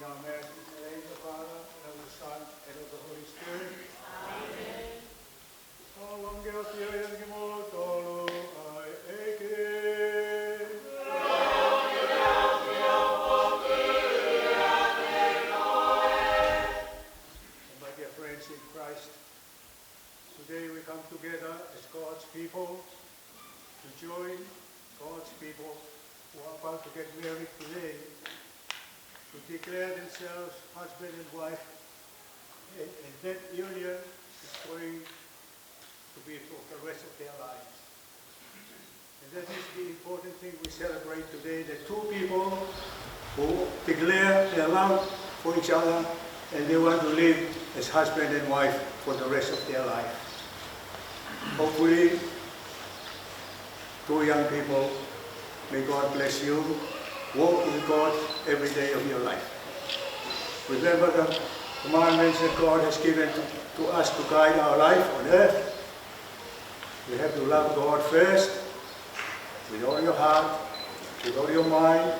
our Mass in the name of the Father, and of the Son, and of the Holy Spirit. Amen. My dear friends in Christ, today we come together as God's people to join God's people who are about to get married today, to declare themselves husband and wife, and that union is going to be for the rest of their lives. And that is the important thing we celebrate today, that two people who declare their love for each other and they want to live as husband and wife for the rest of their life. Hopefully, two young people, may God bless you. Walk with God every day of your life. Remember the commandments that God has given to us to guide our life on earth. You have to love God first, with all your heart, with all your mind,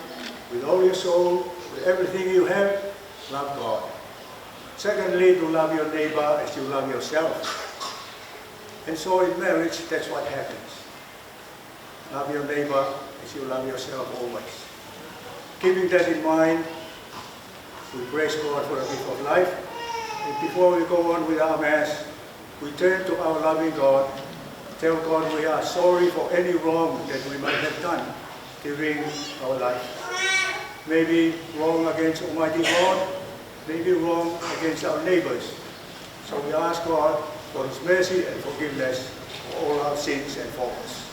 with all your soul, with everything you have, love God. Secondly, to love your neighbor as you love yourself. And so in marriage, that's what happens. Love your neighbor as you love yourself always. Keeping that in mind, we praise God for the gift of life. And before we go on with our Mass, we turn to our loving God. Tell God we are sorry for any wrong that we might have done during our life. Maybe wrong against Almighty God, maybe wrong against our neighbors. So we ask God for His mercy and forgiveness for all our sins and faults.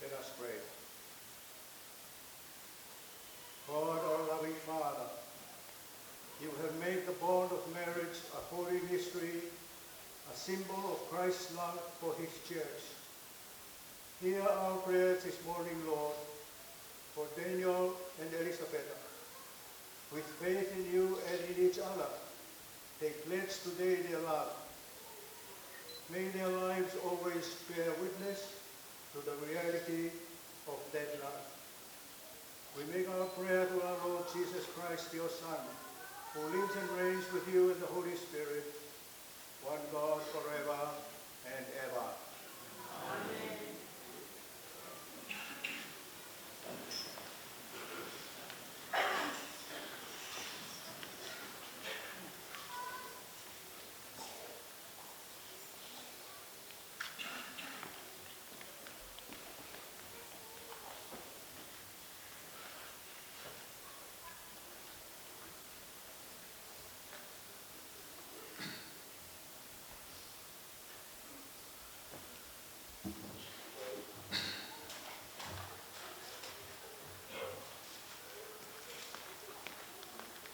Let us pray. God, our loving Father, you have made the bond of marriage a holy mystery, a symbol of Christ's love for His church. Hear our prayers this morning, Lord, for Daniel and Elizabeta. With faith in you and in each other, they pledge today their love. May their lives always bear witness to the reality of that love. We make our prayer to our Lord Jesus Christ, your Son, who lives and reigns with you in the Holy Spirit, one God forever and ever. Amen.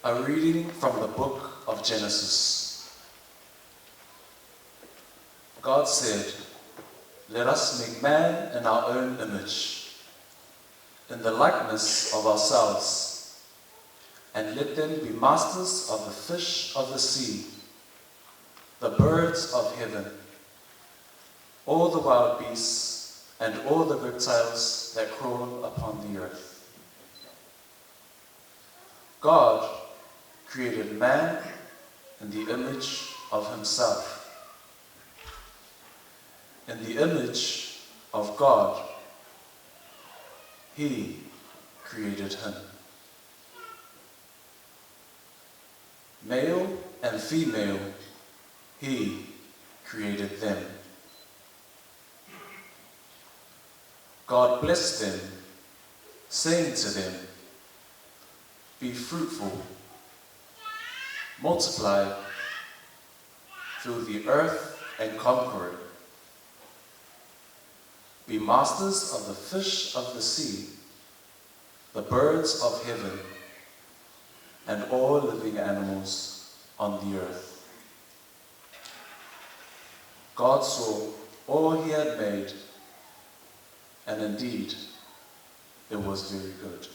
A reading from the book of Genesis. God said, "Let us make man in our own image, in the likeness of ourselves, and let them be masters of the fish of the sea, the birds of heaven, all the wild beasts, and all the reptiles that crawl upon the earth." God created man in the image of himself. In the image of God, he created him. Male and female, he created them. God blessed them, saying to them, "Be fruitful, multiply, fill the earth and conquer it. Be masters of the fish of the sea, the birds of heaven, and all living animals on the earth." God saw all he had made, and indeed it was very good.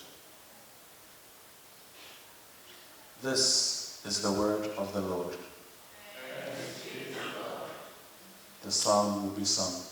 This is the word of the Lord. The psalm will be sung.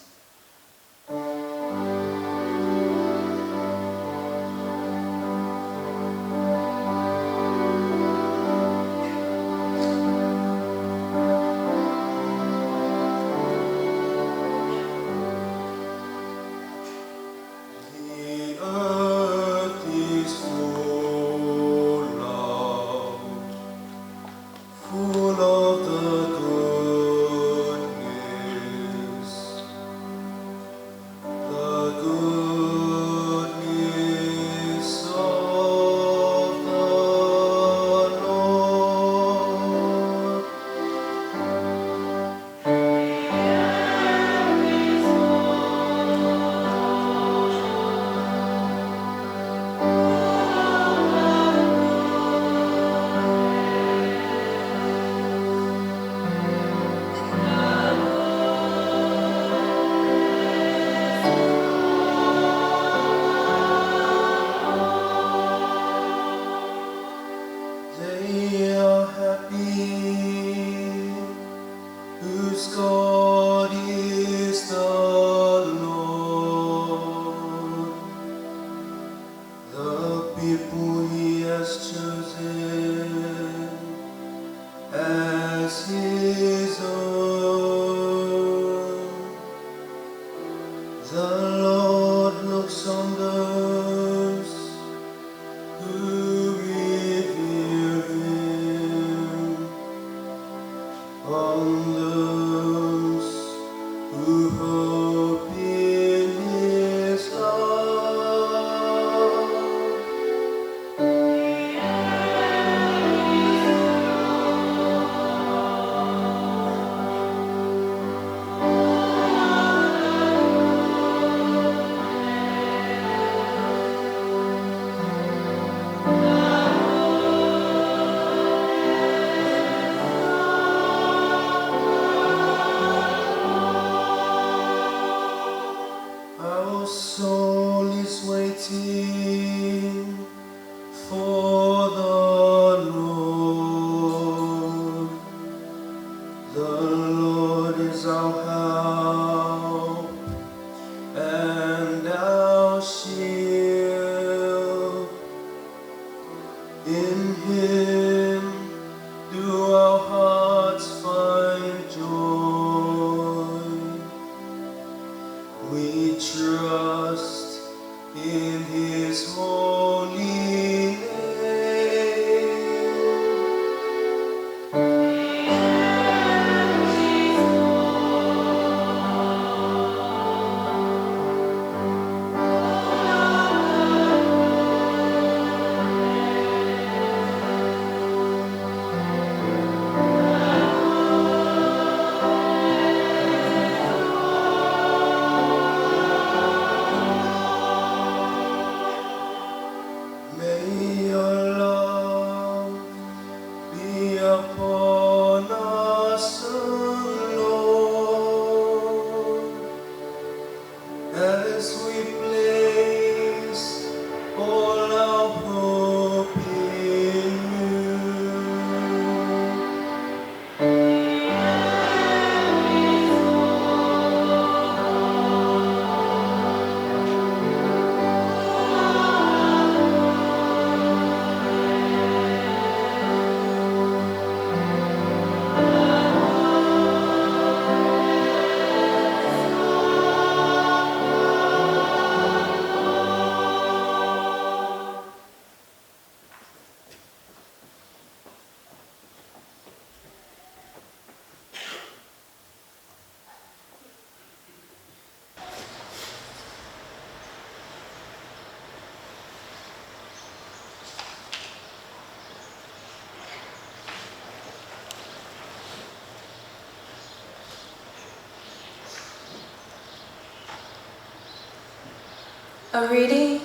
A reading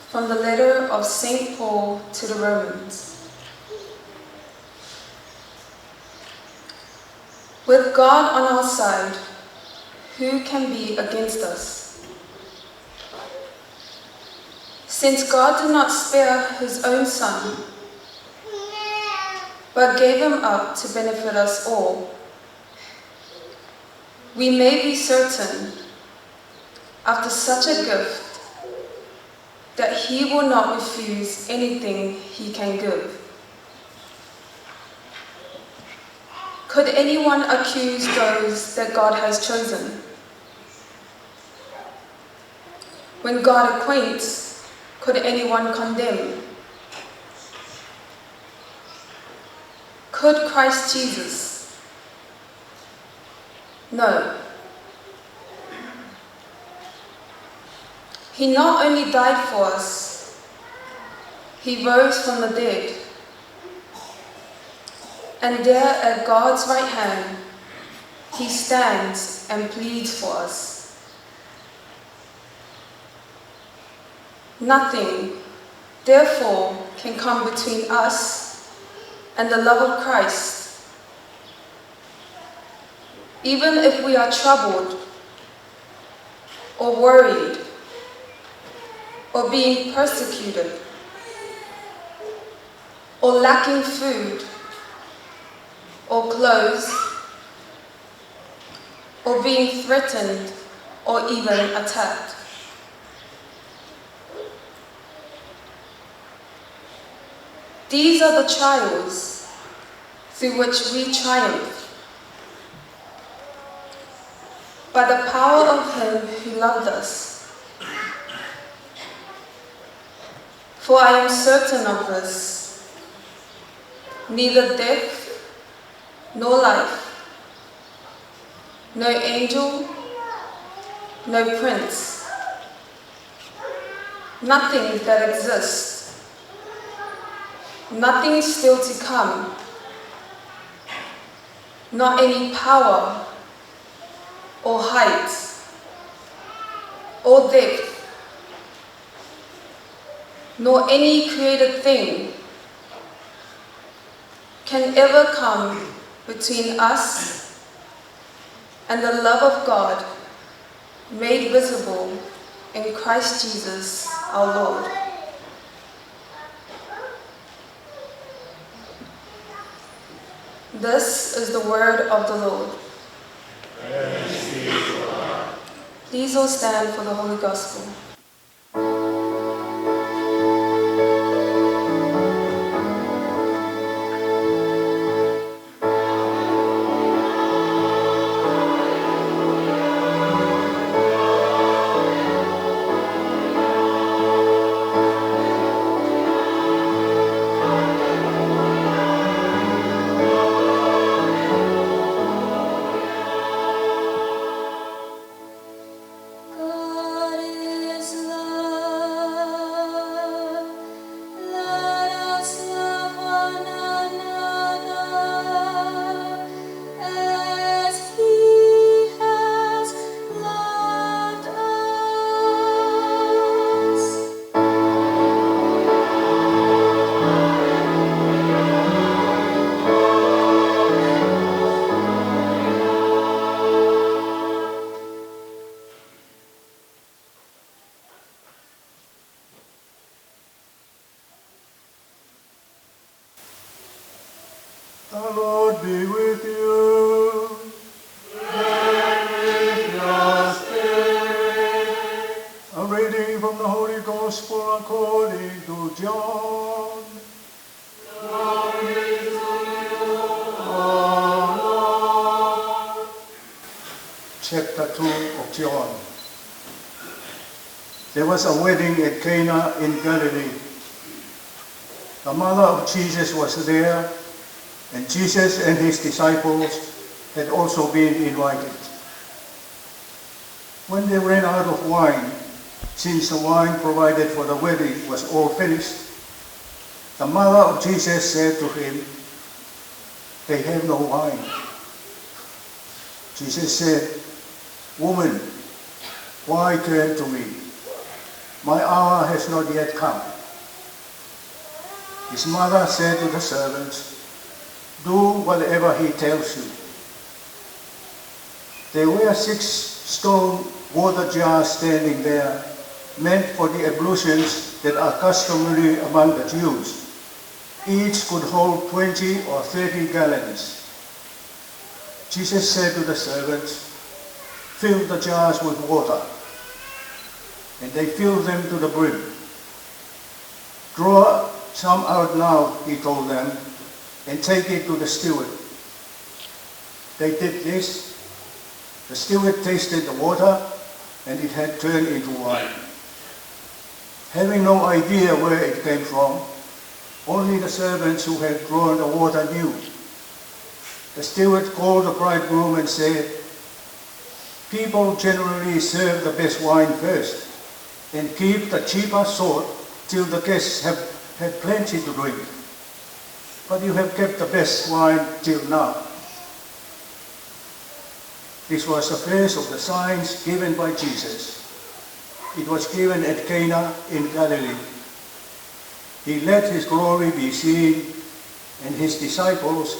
from the letter of St. Paul to the Romans. With God on our side, who can be against us? Since God did not spare his own Son, but gave him up to benefit us all, we may be certain, after such a gift, that he will not refuse anything he can give. Could anyone accuse those that God has chosen? When God acquaints, could anyone condemn? Could Christ Jesus? No. He not only died for us, he rose from the dead. And there at God's right hand, he stands and pleads for us. Nothing, therefore, can come between us and the love of Christ. Even if we are troubled, or worried, or being persecuted, or lacking food, or clothes, or being threatened, or even attacked. These are the trials through which we triumph by the power of him who loved us. For I am certain of this, neither death nor life, no angel, no prince, nothing that exists, nothing still to come, not any power or height or depth, nor any created thing can ever come between us and the love of God made visible in Christ Jesus our Lord. This is the word of the Lord. Please all stand for the Holy Gospel. The Lord be with you. And with your spirit. A reading from the Holy Gospel according to John. Glory to you, O Lord. Chapter 2 of John. There was a wedding at Cana in Galilee. The mother of Jesus was there, and Jesus and his disciples had also been invited. When they ran out of wine, since the wine provided for the wedding was all finished, the mother of Jesus said to him, "They have no wine." Jesus said, "Woman, why turn to me? my hour has not yet come." His mother said to the servants, "Do whatever he tells you." There were 6 stone water jars standing there, meant for the ablutions that are customary among the Jews. Each could hold 20 or 30 gallons. Jesus said to the servants, "Fill the jars with water." And they filled them to the brim. "Draw some out now," he told them, "and take it to the steward." They did this. The steward tasted the water, and it had turned into wine. Having no idea where it came from, only the servants who had drawn the water knew. The steward called the bridegroom and said, "People generally serve the best wine first, and keep the cheaper sort till the guests have had plenty to drink. But you have kept the best wine till now." This was the first of the signs given by Jesus. It was given at Cana in Galilee. He let his glory be seen, and his disciples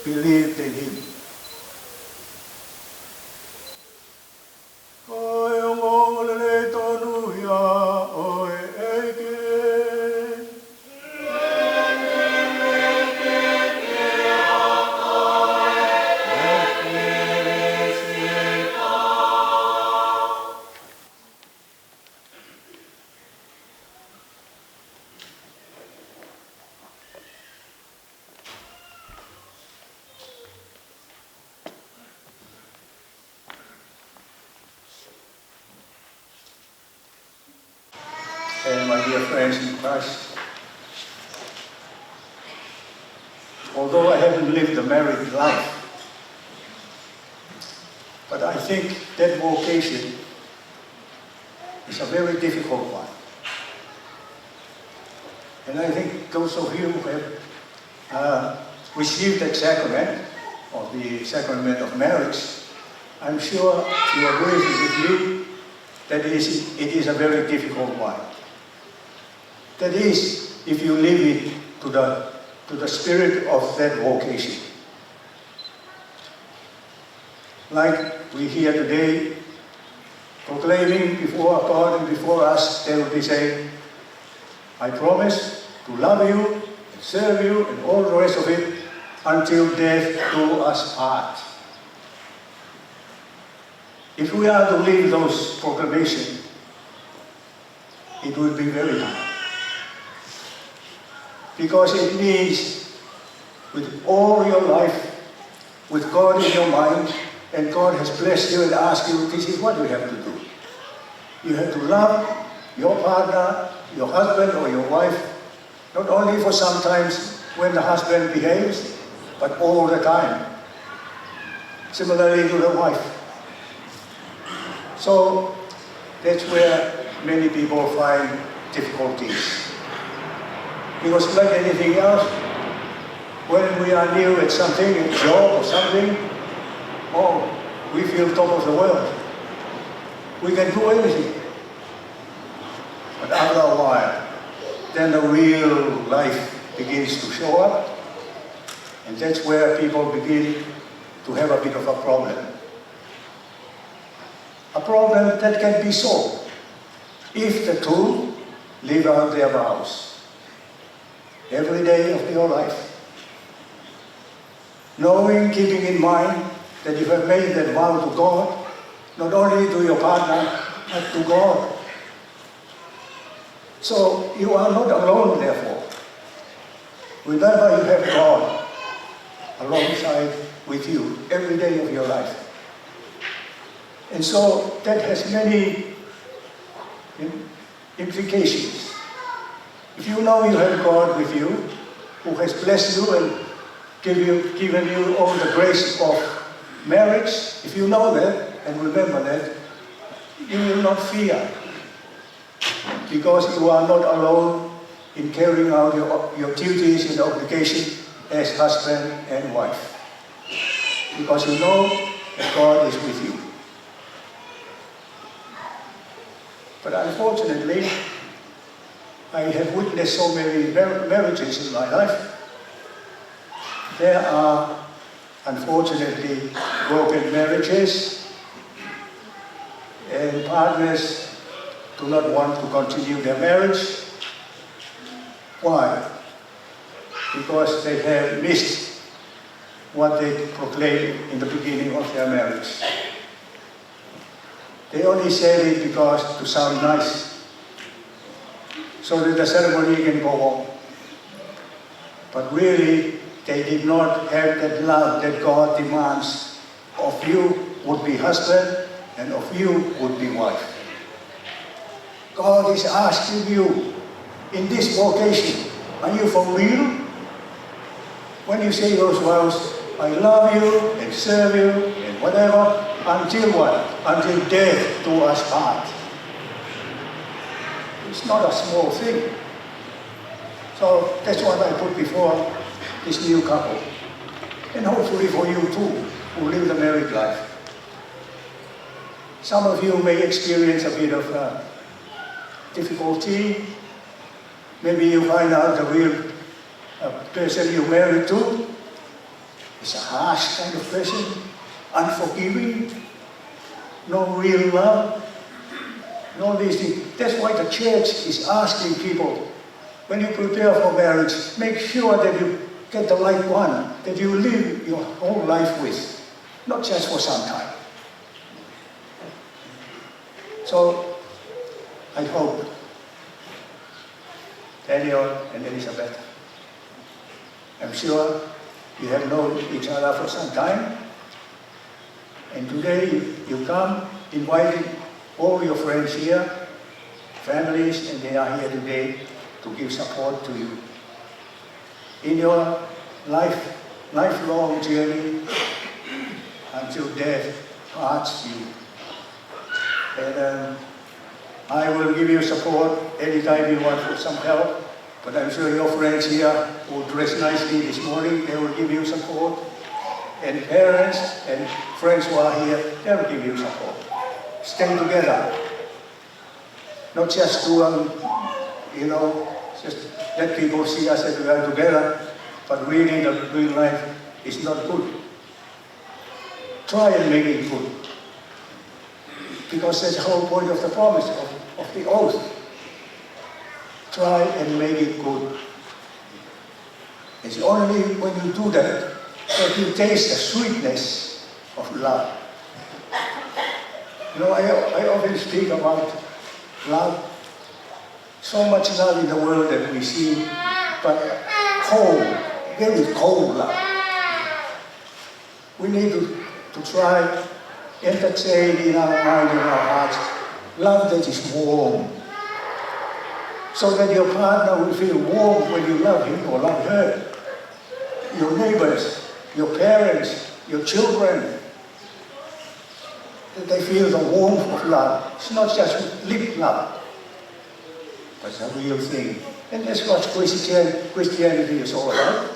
believed in him. And my dear friends in Christ, although I haven't lived a married life, but I think that vocation is a very difficult one. And I think those of you who have received that sacrament, or the sacrament of marriage, I'm sure you agree with me that it is a very difficult one. That is, if you live it to the spirit of that vocation. Like we hear today, proclaiming before God and before us, they will be saying, "I promise to love you, and serve you, and all the rest of it, until death do us part." If we are to live those proclamations, it will be very hard. Because it means, with all your life, with God in your mind, and God has blessed you and asked you, this is what you have to do. You have to love your partner, your husband or your wife, not only for sometimes when the husband behaves, but all the time. Similarly to the wife. So that's where many people find difficulties. Because like anything else, when we are new at something, a job or something, oh, we feel top of the world. We can do everything. But after a while, then the real life begins to show up, and that's where people begin to have a bit of a problem. A problem that can be solved if the two live out their vows every day of your life. Knowing, keeping in mind that you have made that vow to God, not only to your partner, but to God. So you are not alone, therefore. Remember, you have God alongside with you every day of your life. And so that has many implications. If you know you have God with you, who has blessed you and given you all the grace of marriage, if you know that and remember that, you will not fear, because you are not alone in carrying out your duties and obligation as husband and wife, because you know that God is with you. But unfortunately, I have witnessed so many marriages in my life. There are, unfortunately, broken marriages, and partners do not want to continue their marriage. Why? Because they have missed what they proclaimed in the beginning of their marriage. They only said it because to sound nice, so that the ceremony can go on. But really, they did not have that love that God demands of you would be husband and of you would be wife. God is asking you in this vocation, are you for real? When you say those vows, I love you and serve you and whatever, until what? Until death do us part. It's not a small thing. So that's what I put before this new couple. And hopefully for you too, who live the married life. Some of you may experience a bit of difficulty. Maybe you find out the real person you married to is a harsh kind of person, unforgiving, no real love, no these things. That's why the church is asking people, when you prepare for marriage, make sure that you get the right one, that you live your whole life with, not just for some time. So, I hope Daniel and Elizabeta, I'm sure you have known each other for some time, and today you come inviting all your friends here, families, and they are here today to give support to you in your lifelong journey until death parts you. And I will give you support anytime you want for some help, but I'm sure your friends here who dressed nicely this morning, they will give you support. And parents and friends who are here, they will give you support. Stay together. Not just to, just let people see us that we are together, but really the real life is not good. Try and make it good. Because that's the whole point of the promise, of the oath. Try and make it good. It's only when you do that that you taste the sweetness of love. I often speak about love. So much love in the world that we see, but cold, very cold love. We need to try, entertain in our mind and our hearts, love that is warm. So that your partner will feel warm when you love him or love her. Your neighbors, your parents, your children, that they feel the warmth of love. It's not just lip love, but it's a real thing. And that's what Christianity is all about.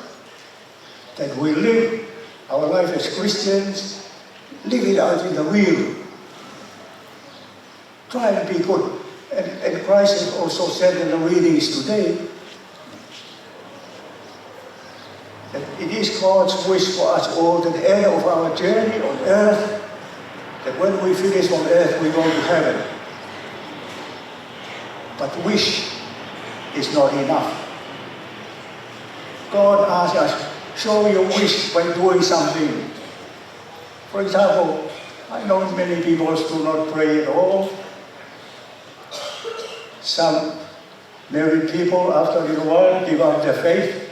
That we live our life as Christians, live it out in the real. Try and be good. And Christ has also said in the readings today that it is God's wish for us all that at the end of our journey on earth, that when we finish on earth, we go to heaven. But wish is not enough. God asks us, show your wish by doing something. For example, I know many people do not pray at all. Some married people, after a little while, give up their faith.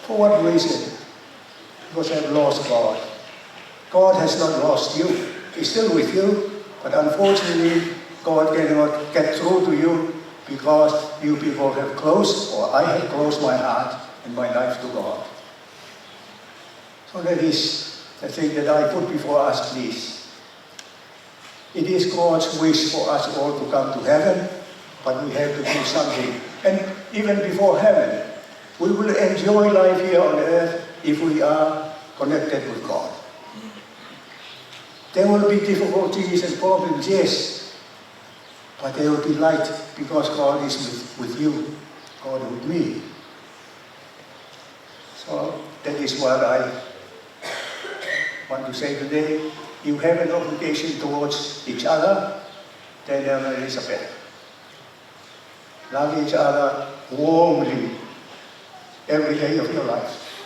For what reason? Because they have lost God. God has not lost you. He's still with you, but unfortunately, God cannot get through to you because you people have closed, or I have closed my heart and my life to God. So that is the thing that I put before us, please. It is God's wish for us all to come to heaven, but we have to do something. And even before heaven, we will enjoy life here on earth if we are connected with God. There will be difficulties and problems, yes, But there will be light because God is with you, God with me. So that is what I want to say today. You have an obligation towards each other, then Elizabeta. Love each other warmly every day of your life.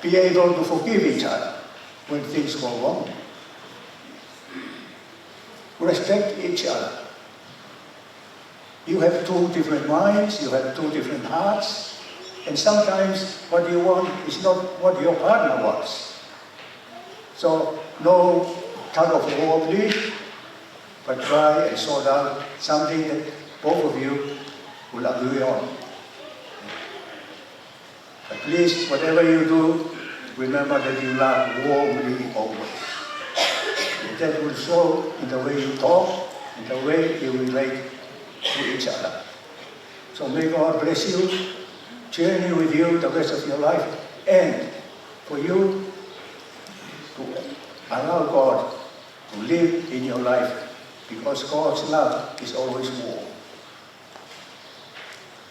Be able to forgive each other when things go wrong. Respect each other. You have two different minds, you have two different hearts, and sometimes what you want is not what your partner wants. So no tug of war, please, but try and sort out something that both of you will agree on. But please, whatever you do, remember that you love warmly always. That will show in the way you talk, in the way you relate to each other. So may God bless you, journey with you the rest of your life, and for you to allow God to live in your life, because God's love is always warm.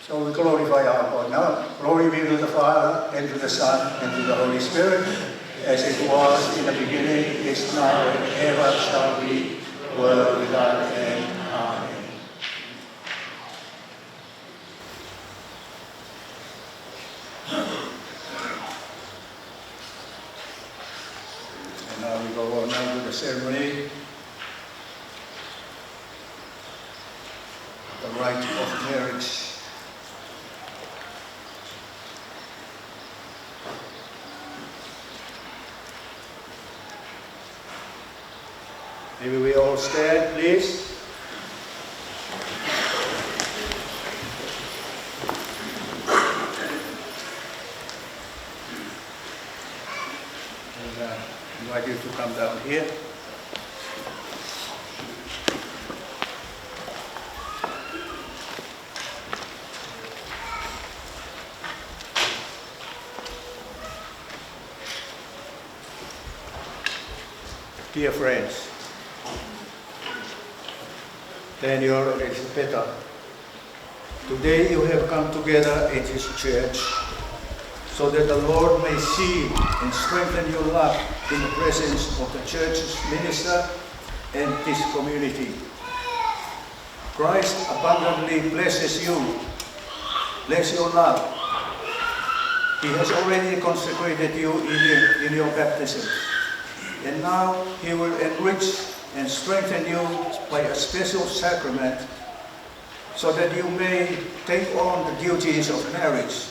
So we glorify our God now. Glory be to the Father, and to the Son, and to the Holy Spirit, as it was in the beginning, is now, and ever shall be, world without end. Amen. And now we go on now to the ceremony, the rite of marriage. Maybe we all stand, please. And I invite you to come down here. Dear friends, Daniel and Elizabeta, today you have come together in His church so that the Lord may see and strengthen your love in the presence of the church's minister and this community. Christ abundantly blesses you. Bless your love. He has already consecrated you in your baptism. And now He will enrich and strengthen you by a special sacrament so that you may take on the duties of marriage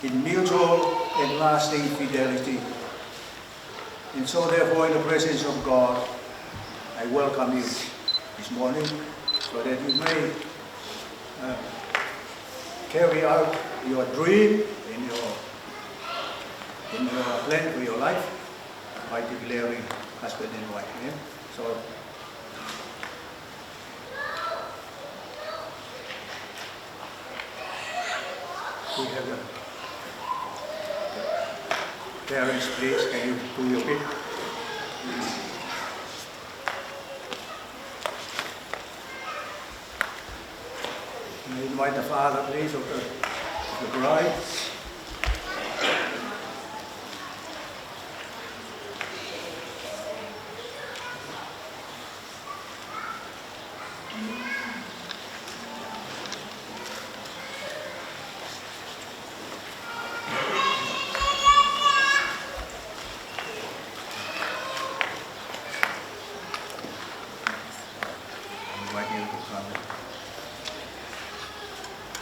in mutual and lasting fidelity. And so therefore, in the presence of God, I welcome you this morning so that you may carry out your dream in your plan for your life by declaring husband and wife. Yeah? So we have the parents, please, can you do your bit? Can you invite the father, please, of the bride?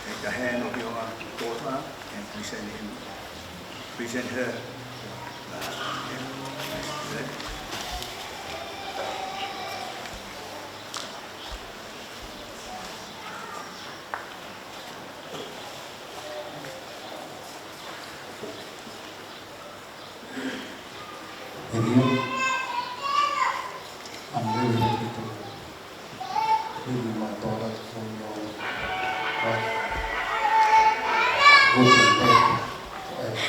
Take the hand of your daughter and present her. Good. And you, I'm very happy to give you my daughter for your good and bad forever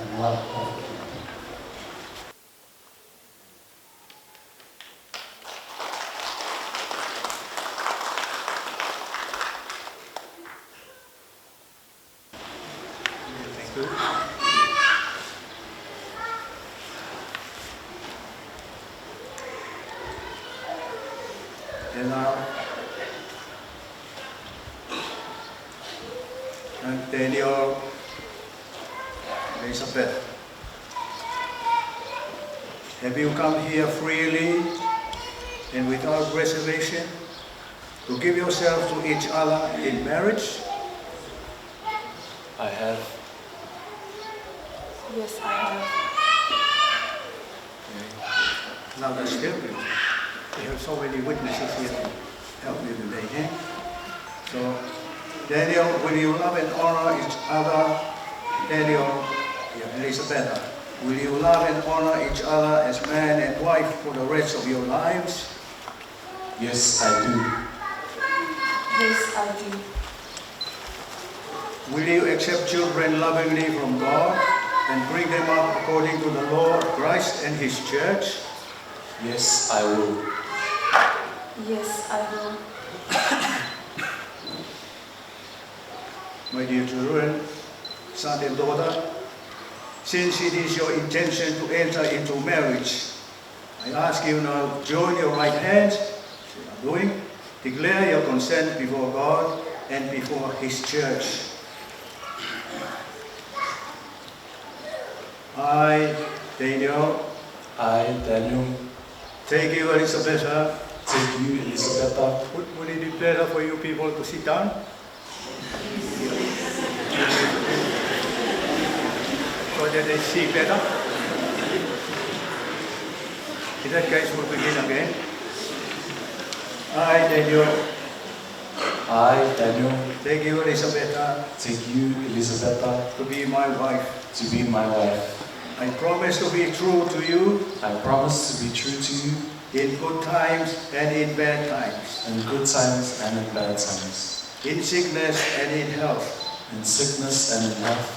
and love of you. And now, and Daniel, Elizabeta. Have you come here freely and without reservation to give yourself to each other in marriage? I have. Yes, I have. Now that's still good. We have so many witnesses here to help you today. Eh? So, Daniel, will you love and honor each other? Daniel, Elizabeta, will you love and honor each other as man and wife for the rest of your lives? Yes, I do. Yes, I do. Will you accept children lovingly from God and bring them up according to the law of Christ and His church? Yes, I will. Yes, I will. My dear children, son and daughter, since it is your intention to enter into marriage, I ask you now, join your right hands, as you are doing, declare your consent before God and before His church. I, Daniel, take you, Elizabeta. take you, Elizabeta. Would it be better for you people to sit down? So that they see better? In that case, we'll begin again. I, Daniel, take you, Elizabeta, take you, Elizabeta, to be my wife. to be my wife. I promise to be true to you I promise to be true to you in good times and in bad times, in good times and in bad times, in sickness and in health. in sickness and in health.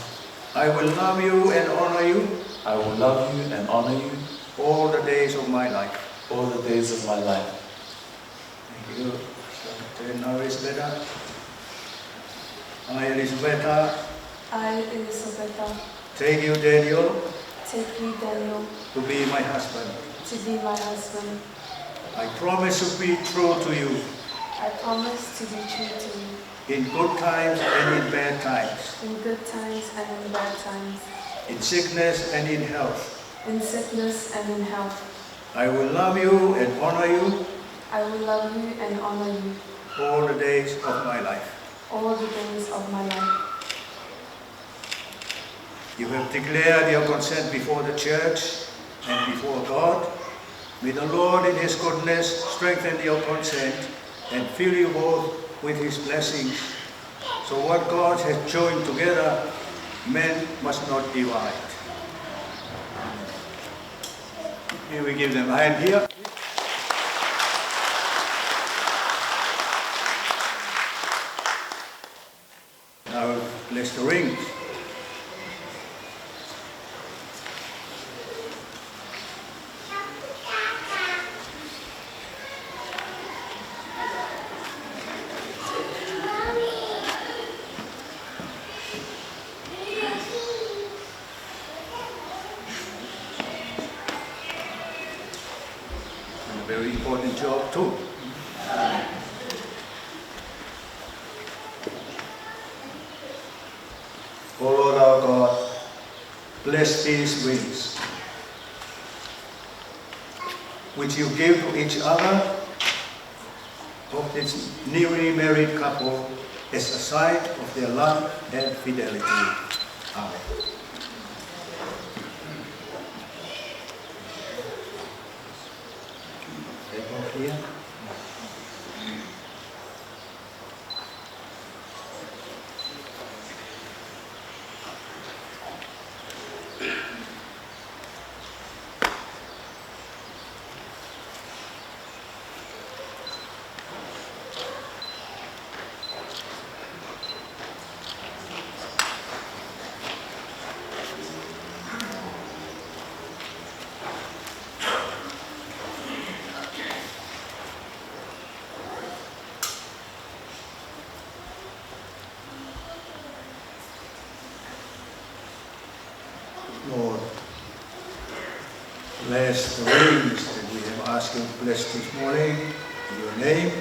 I will love you and honor you I will love you and honor you all the days of my life. all the days of my life. Thank you. So, now Elizabeta. I, Elizabeta, I, Elizabeta, take you, Daniel, take you, Daniel, to be my husband. to be my husband. I promise to be true to you I promise to be true to you in good times and in bad times, in good times and in bad times, in sickness and in health. in sickness and in health. I will love you and honor you I will love you and honor you all the days of my life. all the days of my life. You have declared your consent before the church and before God. May the Lord in His goodness strengthen your consent and fill you both with His blessings. So what God has joined together, men must not divide. Here we give them a hand here. Now bless the rings. And a very important job too. O Lord our God, bless these rings, which you give to each other of this newly married couple as a sign of their love and fidelity. Amen. Take off here. Lord, bless the rings that we have asked you to bless this morning. In your name,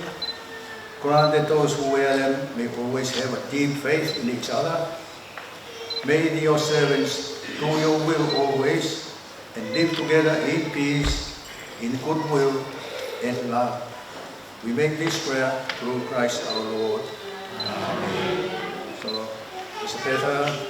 grant that those who wear them may always have a deep faith in each other. May your servants do your will always and live together in peace, in goodwill and love. We make this prayer through Christ our Lord. Amen. So, Elizabeta,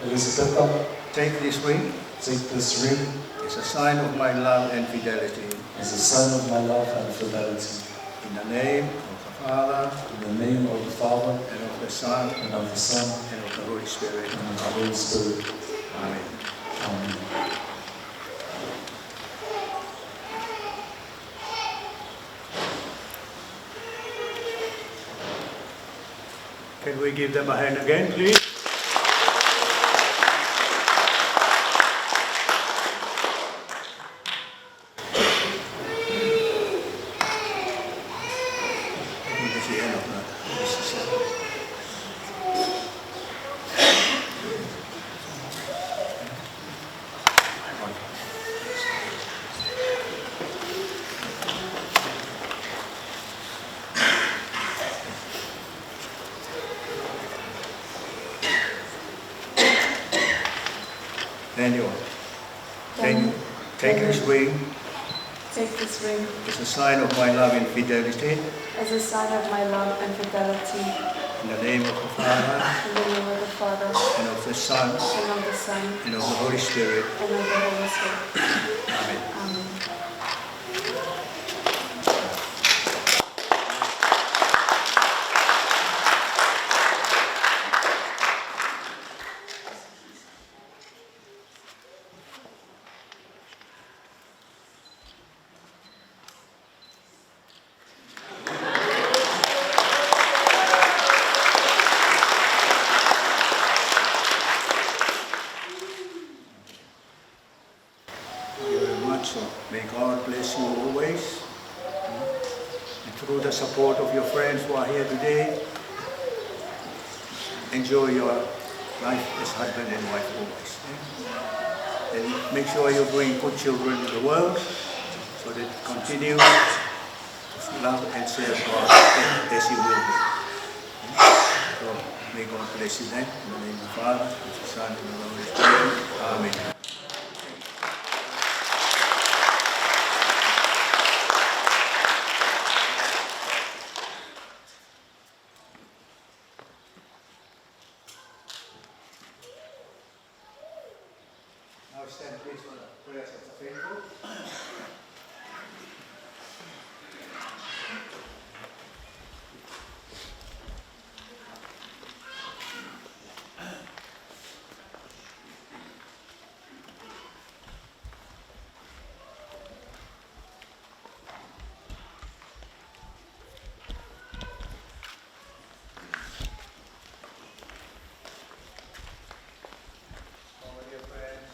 Elizabeta, take this ring take this ring as a sign of my love and fidelity. as a sign of my love and fidelity. In the name of the Father, In the name of the Father, and of the Son, and of the Son, and of the Holy Spirit. and of the Holy Spirit. Amen. Amen. Can we give them a hand again, please? Daniel, take this ring Take this ring as a sign of my love and fidelity. as a sign of my love and fidelity. In the name of the Father, In the name of the Father, and of the Son, and of the Son, and of the Holy Spirit. and of the Holy Spirit. Amen. Amen. Thank you very much. So may God bless you always. And through the support of your friends who are here today, enjoy your life as husband and wife always. And make sure you bring good children to the world so that continue to love and serve God as you will be. So may God bless you then. In the name of the Father, and the Son, and the Holy Spirit. Amen. Now stand please for the prayers of the faithful. Our dear friends,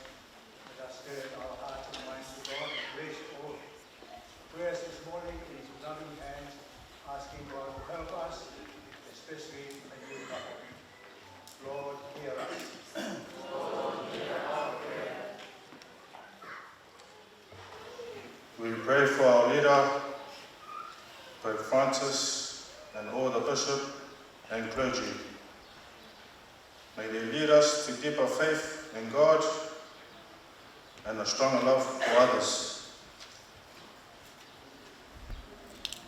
let us turn our hearts and minds to God and place all prayers this morning in His loving hands, asking God to help us, especially a new couple. Lord, hear us. We pray for our leader, Pope Francis, and all the bishop and clergy. May they lead us to deeper faith in God and a stronger love for others.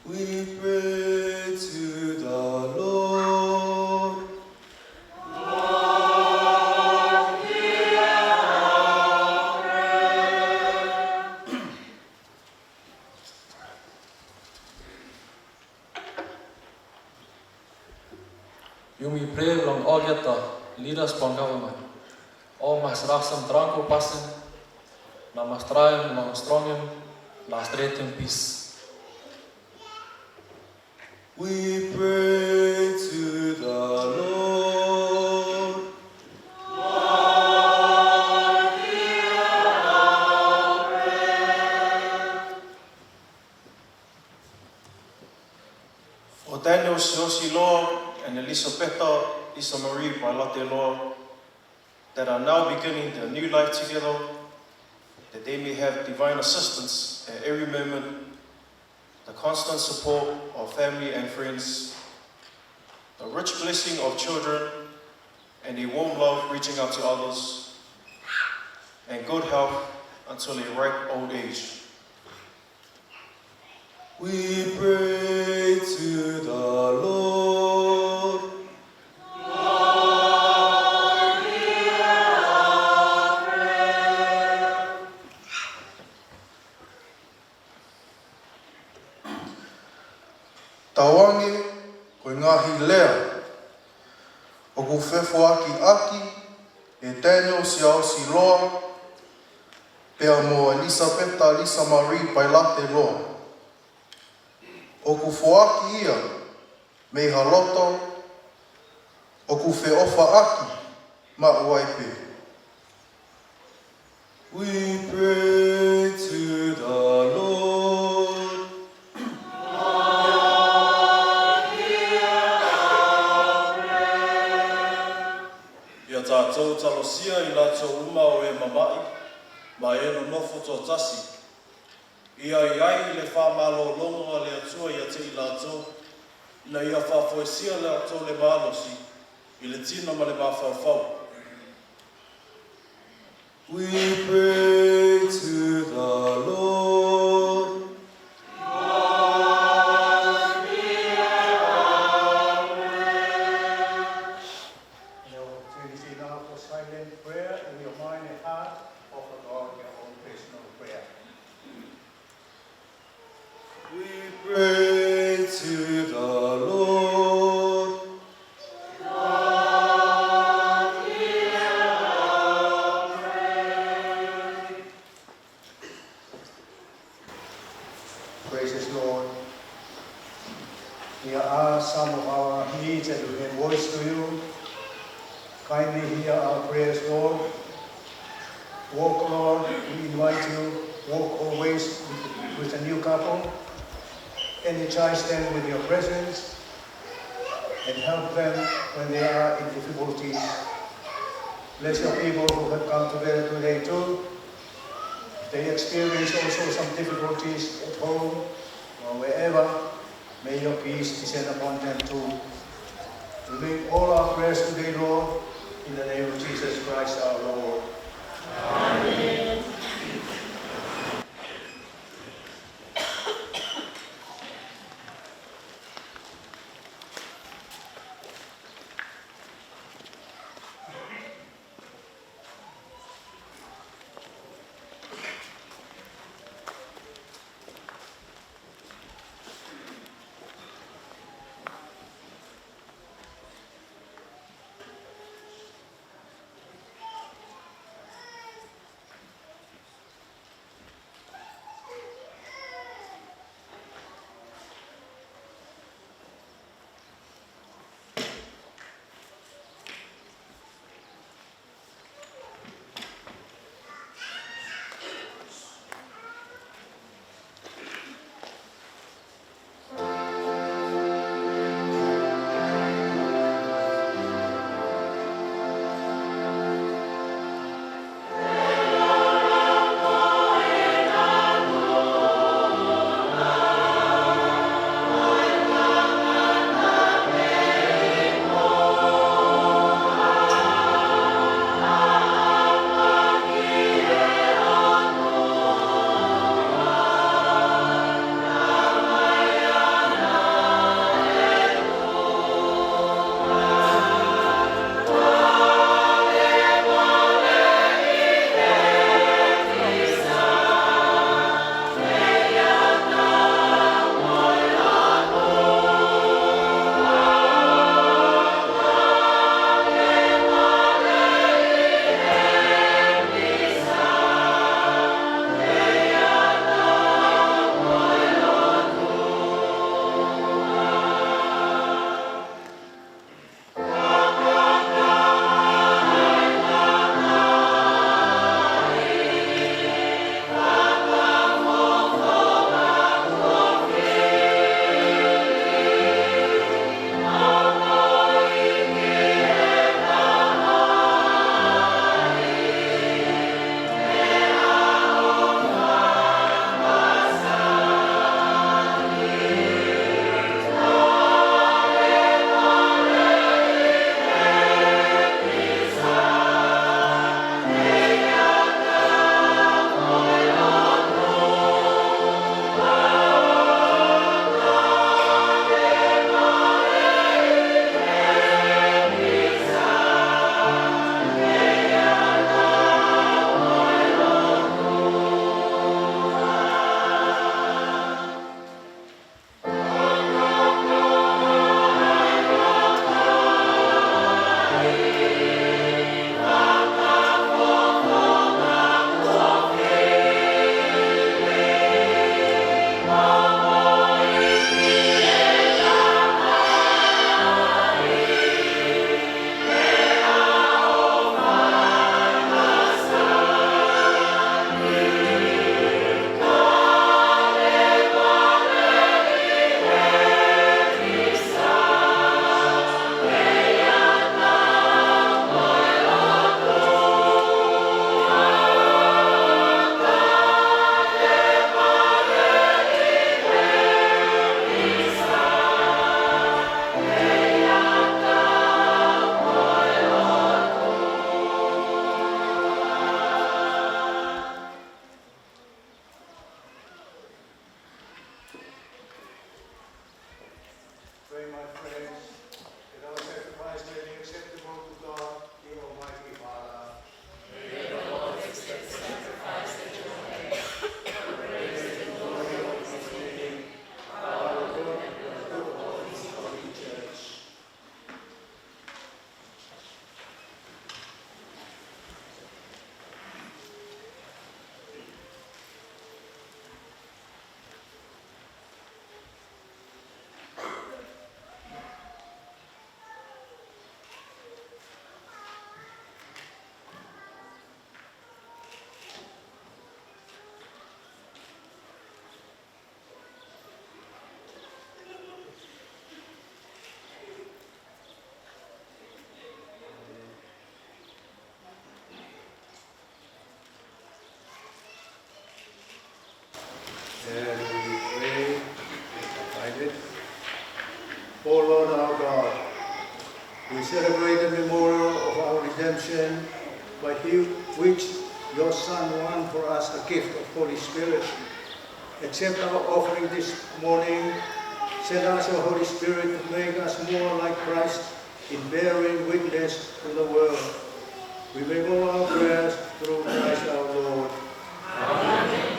We pray to the Lord. Yung we pray along all get the leaders from government. All mas raksam tranquil passen, na mas traem, na mas strongem, na straight in peace. We pray to the Lord. For Daniel Siosi Law and Elizabeta Isa Marie Pailate Law that are now beginning their new life together, that they may have divine assistance at every moment, the constant support of family and friends, the rich blessing of children, and a warm love reaching out to others, and good health until a ripe old age. We pray to the Lord. Lord, hear our prayer. Tawange, koe ngahi lea. O ku whewho aki, e Daniel si au si loa, pea mo Elizabeta Lisa Marie Pailate loa. O ku whoaki ia, mei haloto, o ku wheofa aki, ma uaipe. We pray to the Lord. Lord, hear our prayer. Ia tātou talosia I lātou uma o e mamai, ma e no nofo tō tasi. Ia I ai le whamalo longa le atua ia te I lātou, ina ia whafoesia le atou le mālosi, I le tino ma le mawhauwhau. We pray to the Lord. Lord, hear our prayer. Now, opportunity now for silent prayer in your mind and heart. Offer God your own personal prayer. We pray to the Lord. Lord, hear our prayer. Gracious Lord, here are some of our needs that we can voice to you. Kindly hear our prayers, Lord. Walk, Lord, we invite you, walk always with a new couple. Energize them with your presence and help them when they are in difficulties. Bless your people who have come together today too. They experience also some difficulties at home or wherever. May your peace descend upon them too. We make all our prayers today, Lord, in the name of Jesus Christ our Lord. Amen. And we pray, find it. O Lord our God, we celebrate the memorial of our redemption by which your Son won for us a gift of Holy Spirit. Accept our offering this morning. Send us your Holy Spirit to make us more like Christ in bearing witness to the world. We make all our prayers through Christ our Lord. Amen.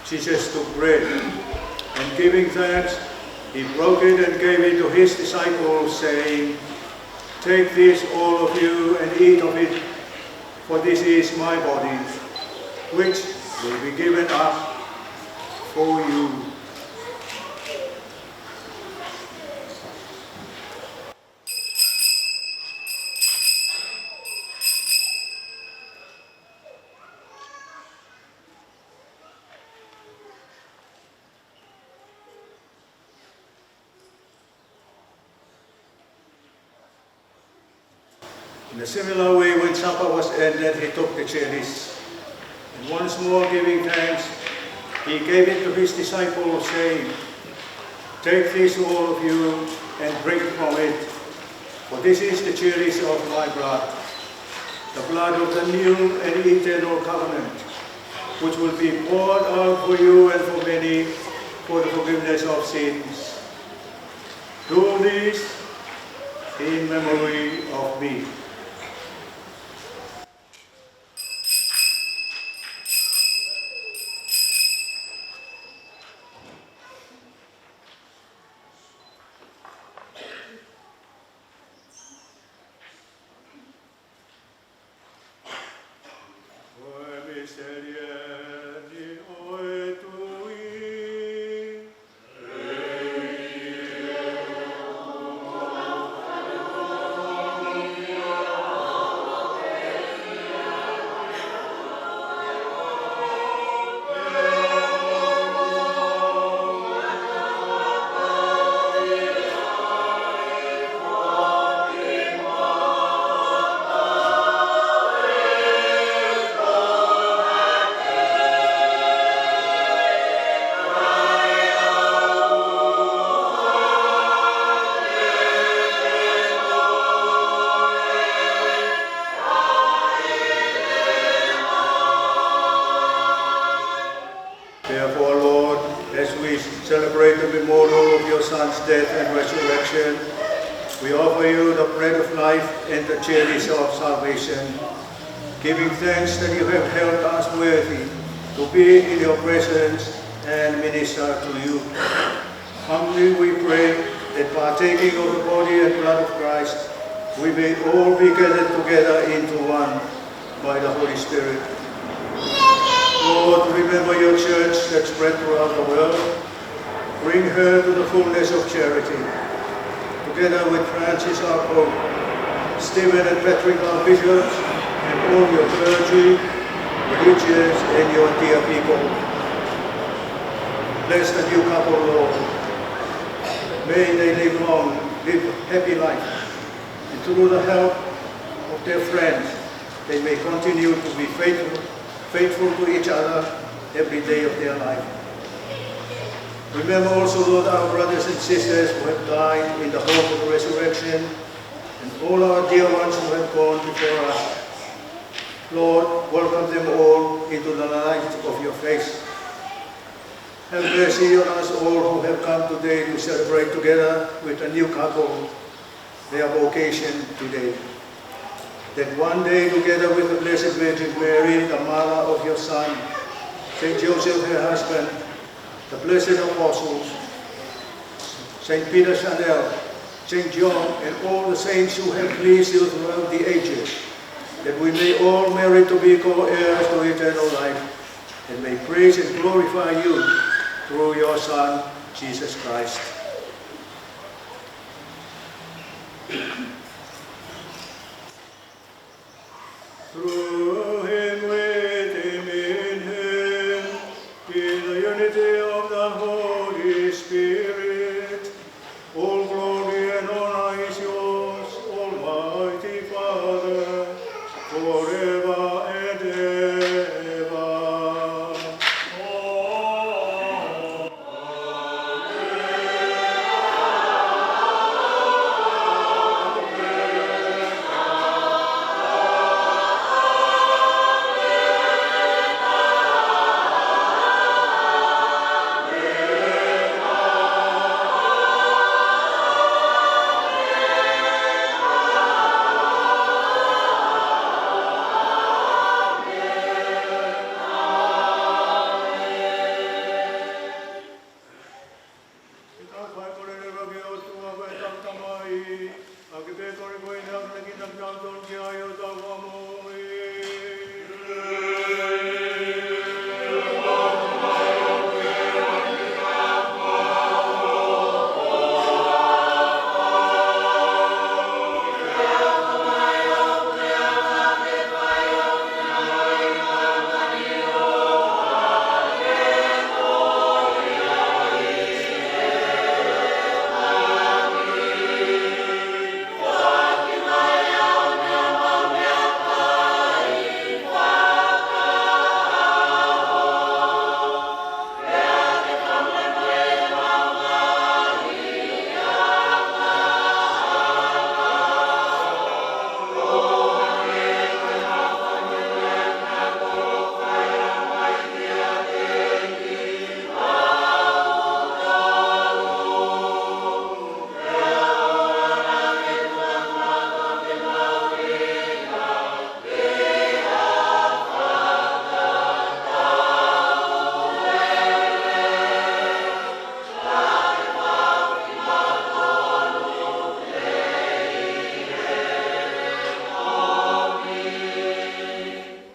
Jesus took bread, and giving thanks, he broke it and gave it to his disciples, saying, "Take this, all of you, and eat of it, for this is my body, which will be given up for you." In a similar way, when supper was ended, he took the chalice, and once more giving thanks, he gave it to his disciples, saying, "Take this, all of you, and drink from it, for this is the chalice of my blood, the blood of the new and eternal covenant, which will be poured out for you and for many for the forgiveness of sins. Do this in memory of me." Therefore, Lord, as we celebrate the memorial of your Son's death and resurrection, we offer you the bread of life and the chalice of salvation, giving thanks that you have held us worthy to be in your presence and minister to you. Humbly we pray that partaking of the body and blood of Christ, we may all be gathered together into one by the Holy Spirit. Lord, remember your church that spread throughout the world. Bring her to the fullness of charity. Together with Francis our Pope, Stephen and Patrick our bishops, and all your clergy, religious, and your dear people. Bless the new couple, Lord. May they live long, live a happy life, and through the help of their friends, they may continue to be faithful to each other every day of their life. Remember also, Lord, our brothers and sisters who have died in the hope of the resurrection, and all our dear ones who have gone before us. Lord, welcome them all into the light of your face. Have mercy on us all who have come today to celebrate together with a new couple their vocation today. That one day, together with the Blessed Virgin Mary, the mother of your Son, Saint Joseph, her husband, the blessed apostles, Saint Peter Chanel, Saint John, and all the saints who have pleased you throughout the ages, that we may all merit to be co-heirs to eternal life, and may praise and glorify you through your Son, Jesus Christ. Through him, with him, in him, in the unity of the Holy Spirit, all glory and honor is yours, Almighty Father, forever and ever.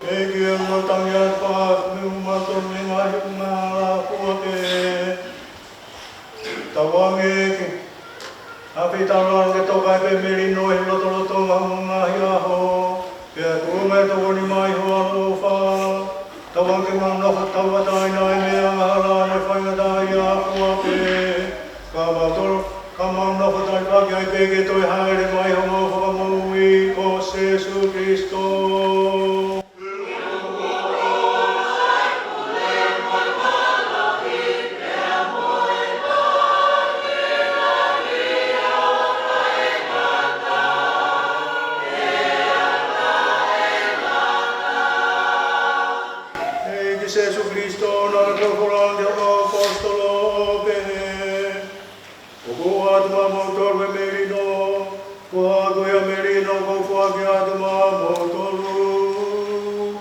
Eki mo tangya pa mato minga na puake. Tawange api talang ke tokai pe merino loto loto nga Fai'aho. Ke kume to ni mai ho no fa. Tawange mang no tawa dai nai me ala no fa dai ya puake. Kamang no dai pa ke ke to haere mai ho mo fa mo wi ko Jesu Cristo. Gesù Cristo, nostro grande apostolo, bene. Oguadma motor merino, oagoya merino, oguagiadma motoru.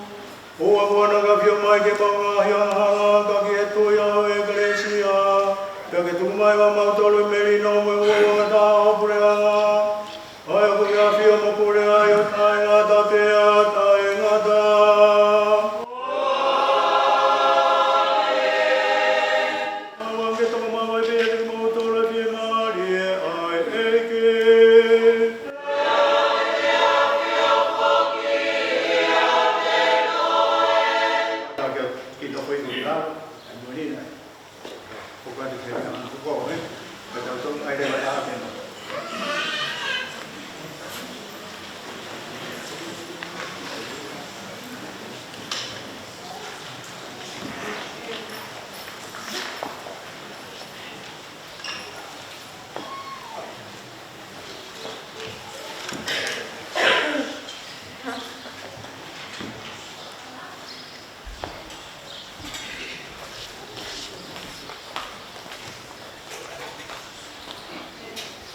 Oaguana gavio mai ke pangahia hala, kagieto ya iglesia, kagetumai wa motor merino, oguada obreanga. Ayaguya fio mopurea yo tainga tatea tainga ta.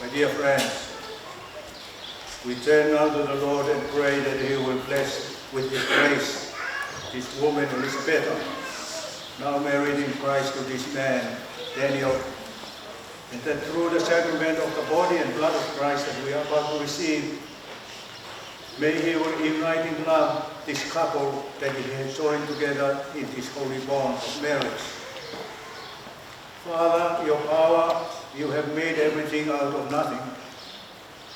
My dear friends, we turn now to the Lord and pray that He will bless with His grace this woman Elizabeta, now married in Christ to this man, Daniel, and that through the sacrament of the body and blood of Christ that we are about to receive, may He will unite in love this couple that He has joined together in this holy bond of marriage. Father, your power, you have made everything out of nothing.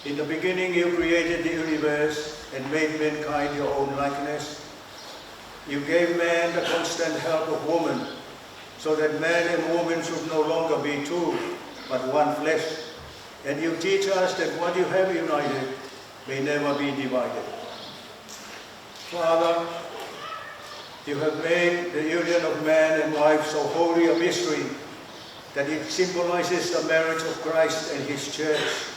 In the beginning you created the universe and made mankind your own likeness. You gave man the constant help of woman, so that man and woman should no longer be two, but one flesh. And you teach us that what you have united may never be divided. Father, you have made the union of man and wife so holy a mystery that it symbolizes the marriage of Christ and His church.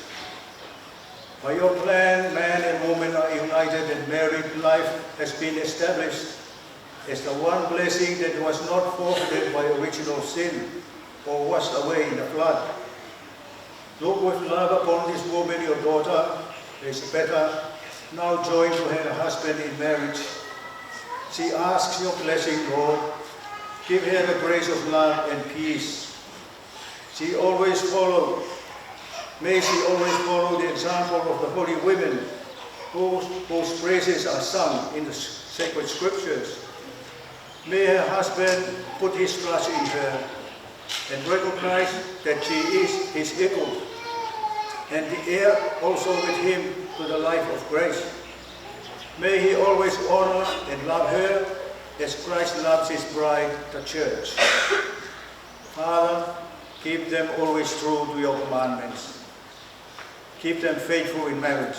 By your plan, man and woman are united and married life has been established as the one blessing that was not forfeited by original sin or washed away in the flood. Look with love upon this woman, your daughter, Elizabeta, now joined to her husband in marriage. She asks your blessing, Lord. Give her the grace of love and peace. May she always follow the example of the holy women whose praises are sung in the sacred scriptures. May her husband put his trust in her and recognize that she is his equal and the heir also with him to the life of grace. May he always honor and love her as Christ loves his bride, the church. Father, keep them always true to your commandments. Keep them faithful in marriage,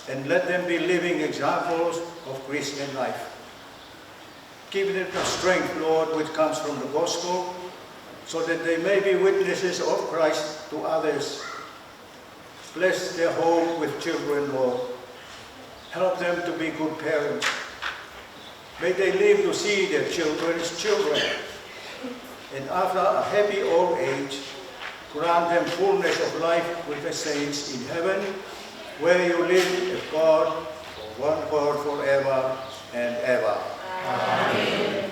and let them be living examples of Christian life. Give them the strength, Lord, which comes from the gospel, so that they may be witnesses of Christ to others. Bless their home with children, Lord. Help them to be good parents. May they live to see their children's children. And after a happy old age, grant them fullness of life with the saints in heaven, where you live as God, one God forever and ever. Amen.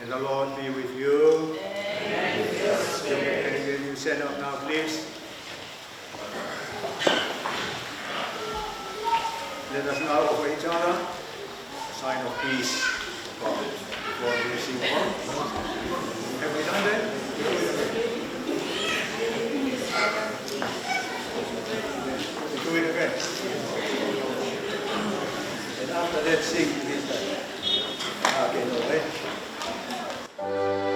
And the Lord be with you. Can you stand up now, please? Let us now offer each other a sign of peace. Before we receive one. Have we done that? We do it again. And after that, sing this time. Okay, no way. Amen.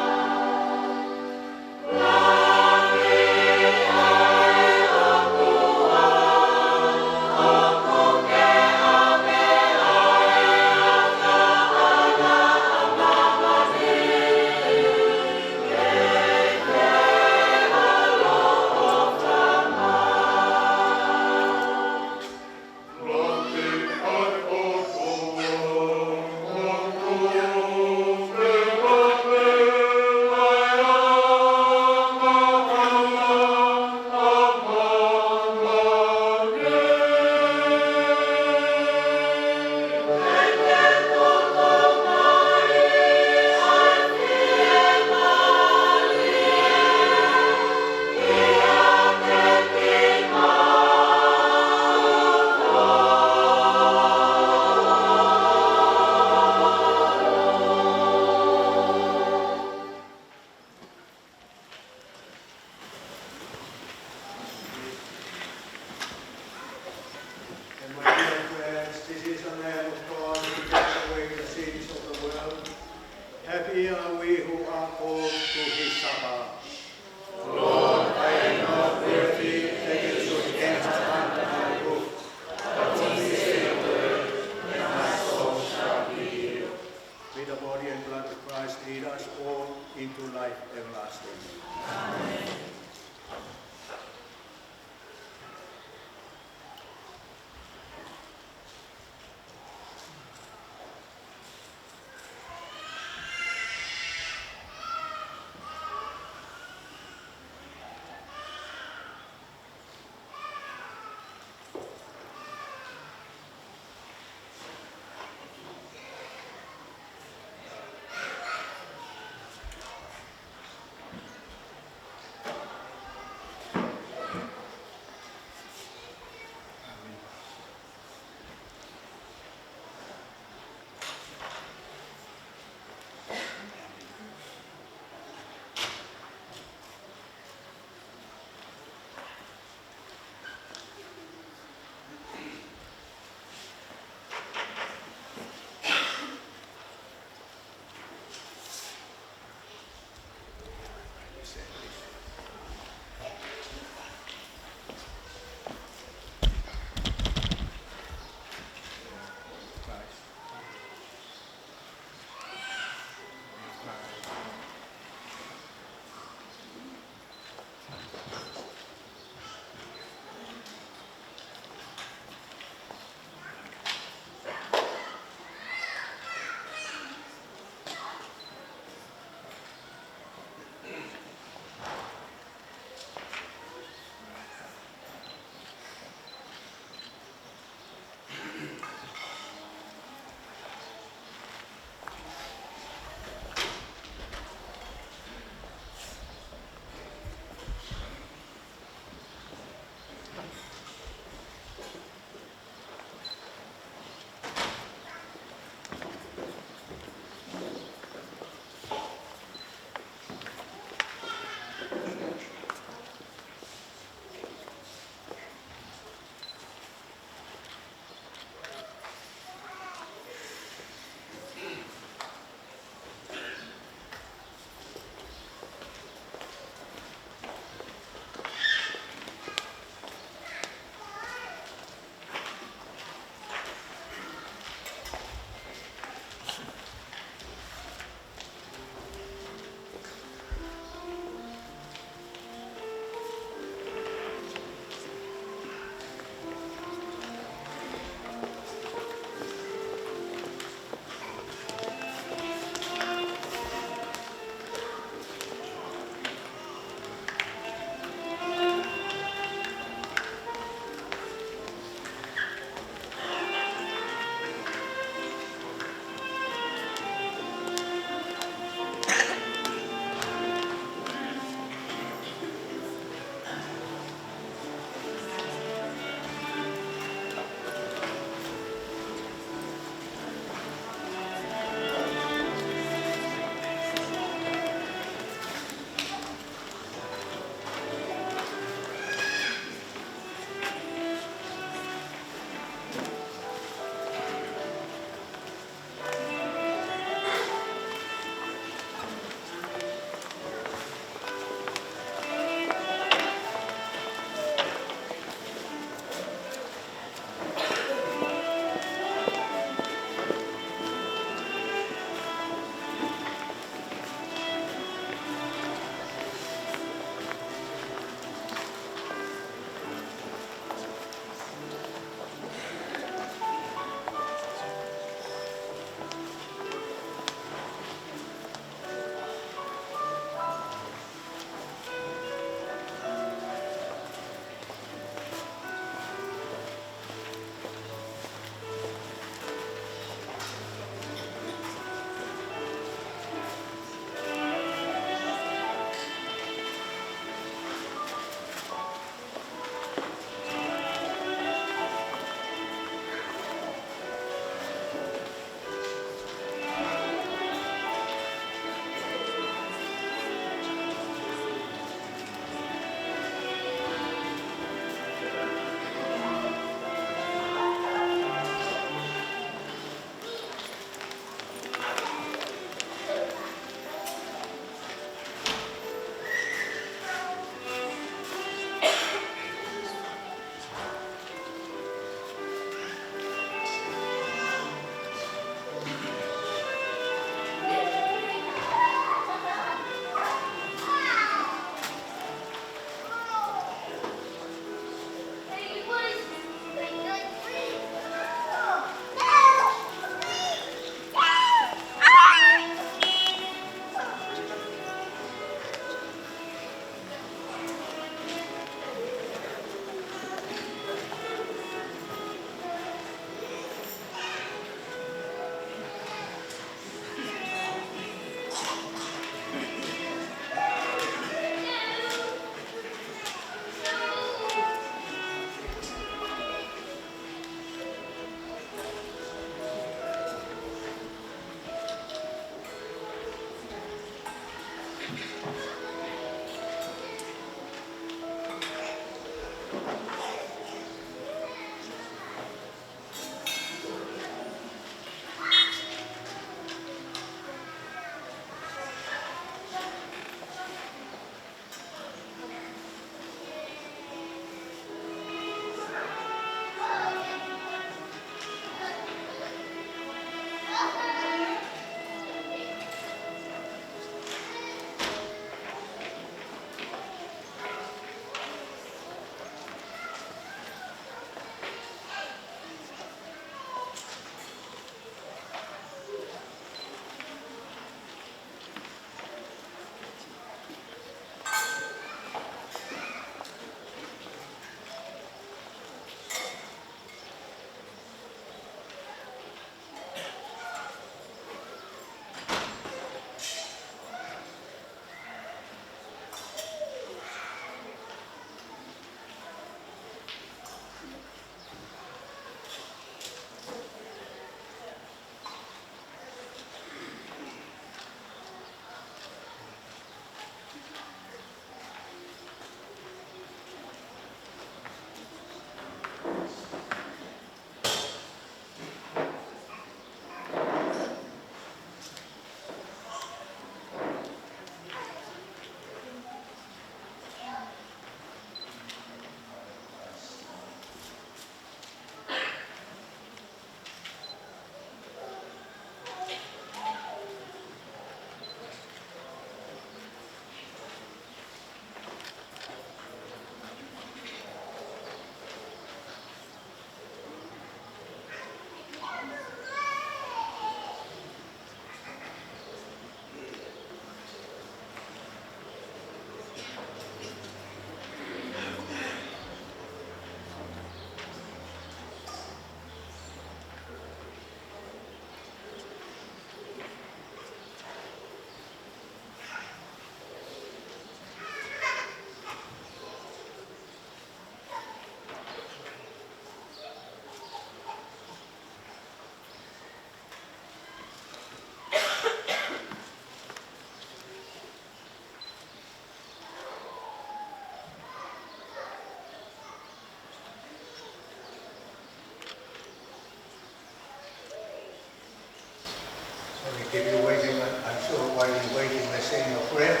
We keep you waiting. I'm sure while you're waiting, we're saying your prayer.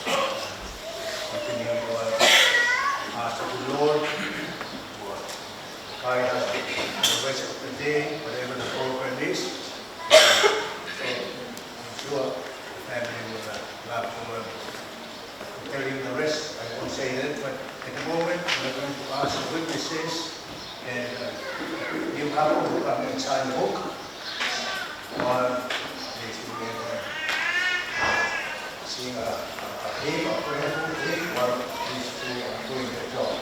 Continue to ask the Lord to guide us the rest of the day, whatever the program is. So I'm sure the family will love to tell you the rest. I won't say that, but at the moment we're going to ask the witnesses and new couple who come and sign the book. Or sing a hymn, a prayerful hymn, while these two are doing their job.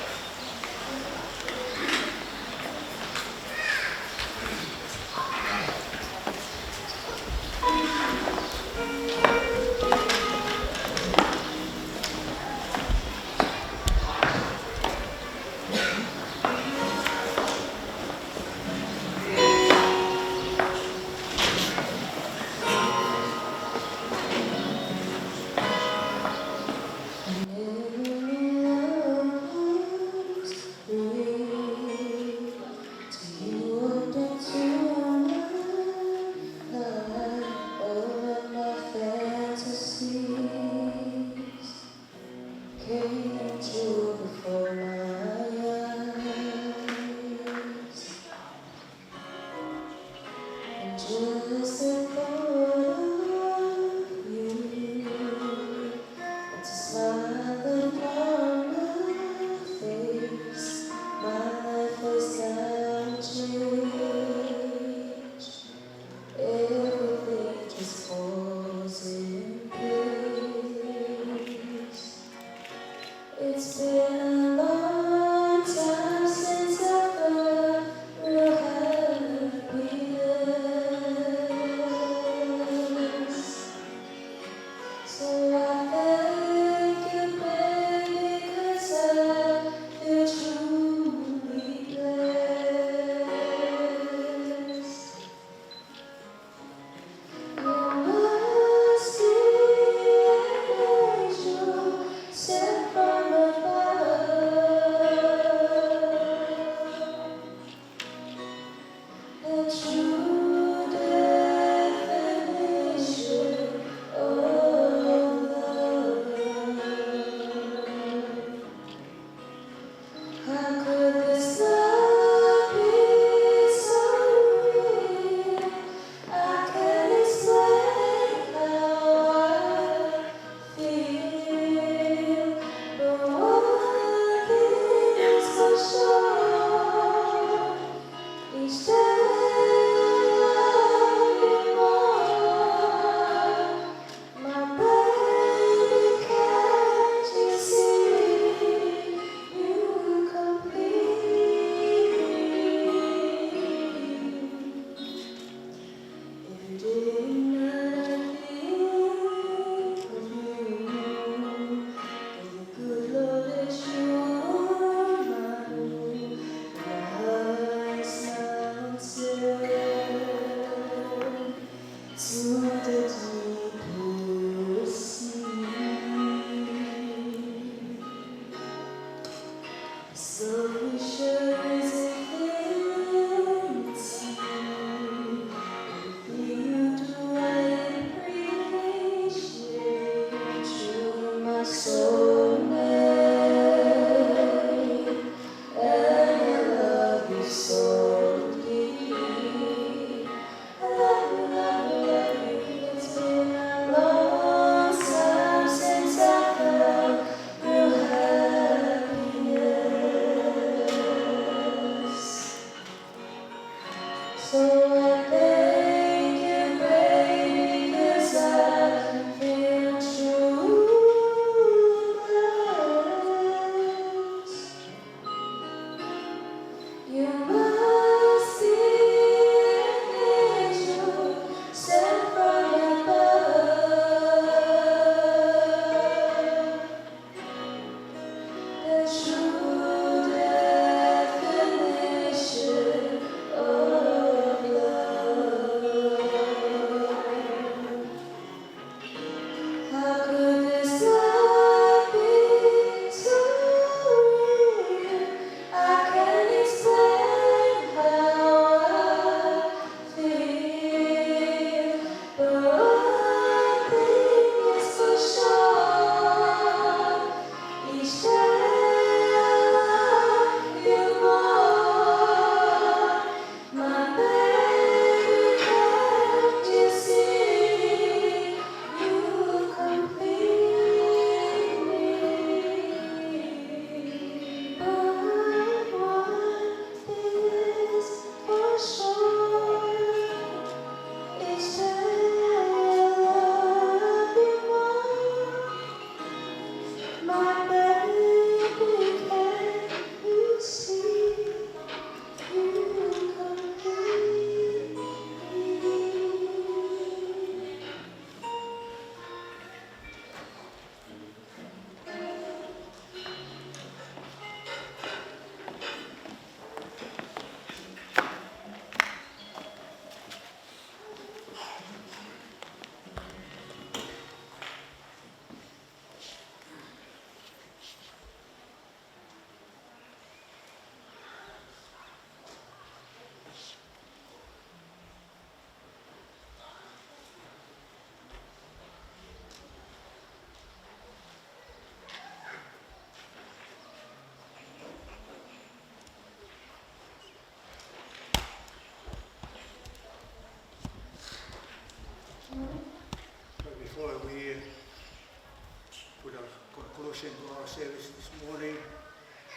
service this morning.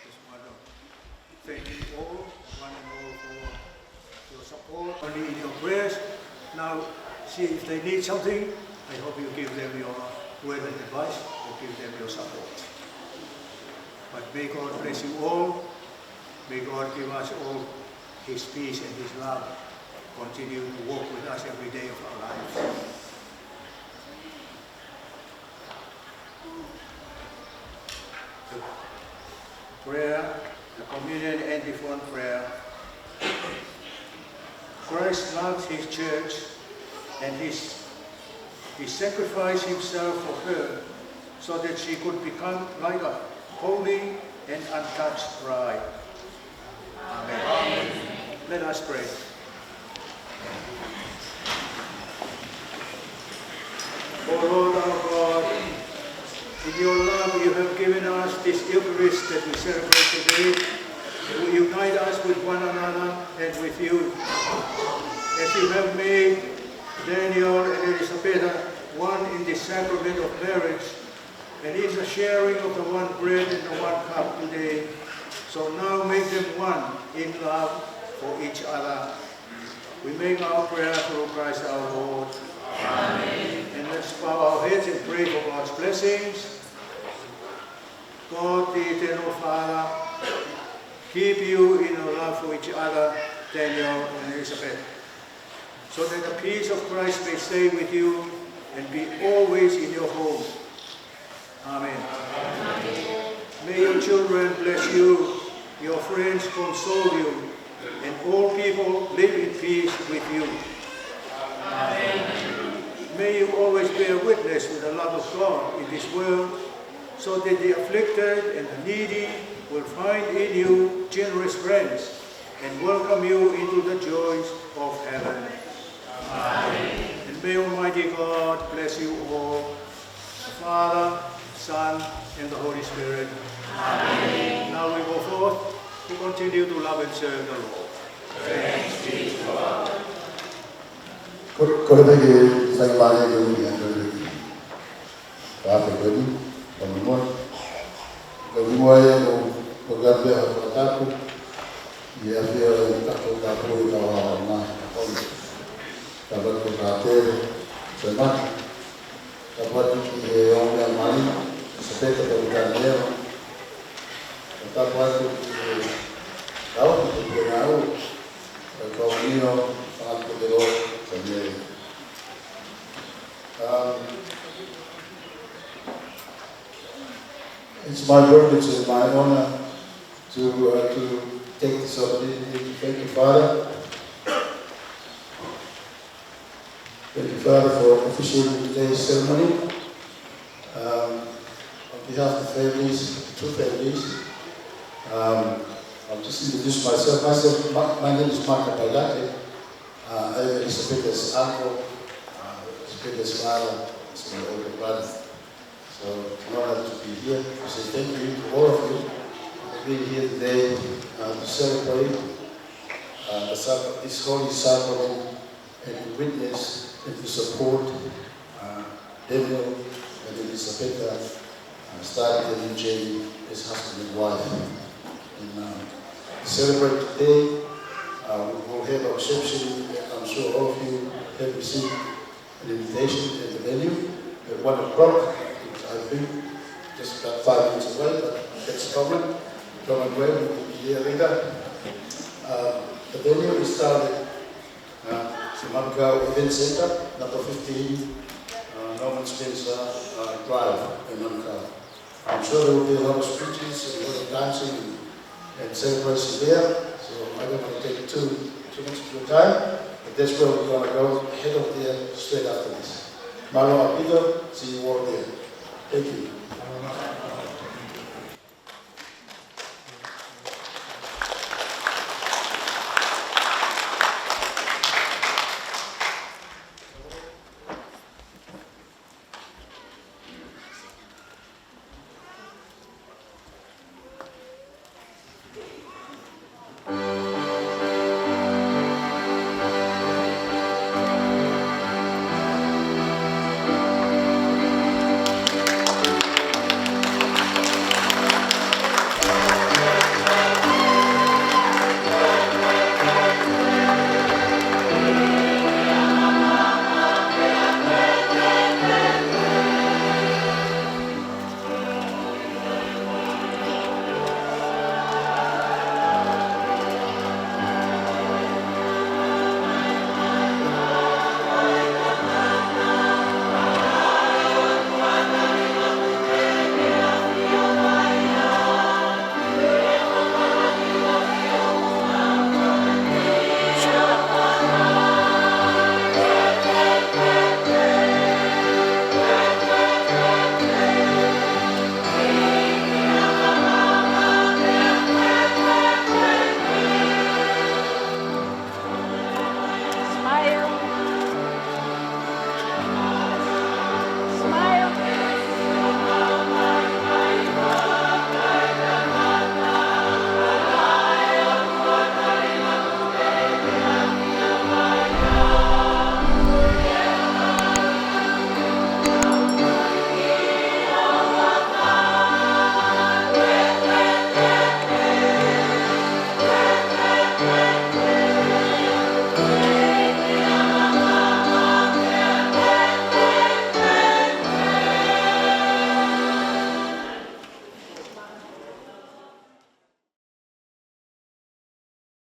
Just want to thank you all, one and all, for your support, only in your prayers. Now, see if they need something. I hope you give them your word and advice, or give them your support. But may God bless you all. May God give us all His peace and His love. Continue to walk with us every day of our lives. The prayer, the communion antiphon prayer. Christ loved His church, and He sacrificed Himself for her so that she could become like a holy and untouched bride. Amen. Amen. Let us pray. O Lord our God, in your love you have given us this Eucharist that we celebrate today. You unite us with one another and with you. As you have made Daniel and Elizabeta one in the sacrament of marriage, and in the sharing of the one bread and the one cup today, so now make them one in love for each other. We make our prayer through Christ our Lord. Amen. And let's bow our heads and pray for God's blessings. God, the eternal Father, keep you in your love for each other, Daniel and Elizabeth, so that the peace of Christ may stay with you and be always in your home. Amen. Amen. May your children bless you, your friends console you, and all people live in peace with you. Amen. May you always bear witness with the love of God in this world, so that the afflicted and the needy will find in you generous friends and welcome you into the joys of heaven. Amen. And may Almighty God bless you all, the Father, Son, and the Holy Spirit. Amen. Now we go forth to continue to love and serve the Lord. Thanks be to God. Korotagi sangbani guru yang berapa guru, pemumur, guru muaya bekerja ataku, dia takut orang dapat berkata senang, dapat orang yang main seperti kebenarannya, dapat tahu Fiema'u, Kulio sangat berdoa. It's my privilege and my honor to take this opportunity to thank you, Father. Thank you, Father, for officiating today's ceremony. On behalf of the families, two families, I'll just introduce myself. My name is Pailate. Elizabeta's uncle, Elizabeta's father, is my older brother. So it's an honor to be here to say thank you to all of you for being here today to celebrate this holy sacrament and to witness and to support Daniel and Elizabeta starting the new journey as husband and wife. And to celebrate today, we will have a reception. I'm sure all of you have received an invitation at the venue at 1 o'clock. I think just about 5 minutes away, but that's common. Common way, we will be here later. The venue is started at the Manukau Event Center, number 15, Norman Spencer Drive in Manukau. I'm sure there will be a lot of speeches and a lot of dancing and celebrations there. So I don't want to take too much of your time, but that's where we're going to go, head over there straight after this. Malo Apito, see you all there. Thank you.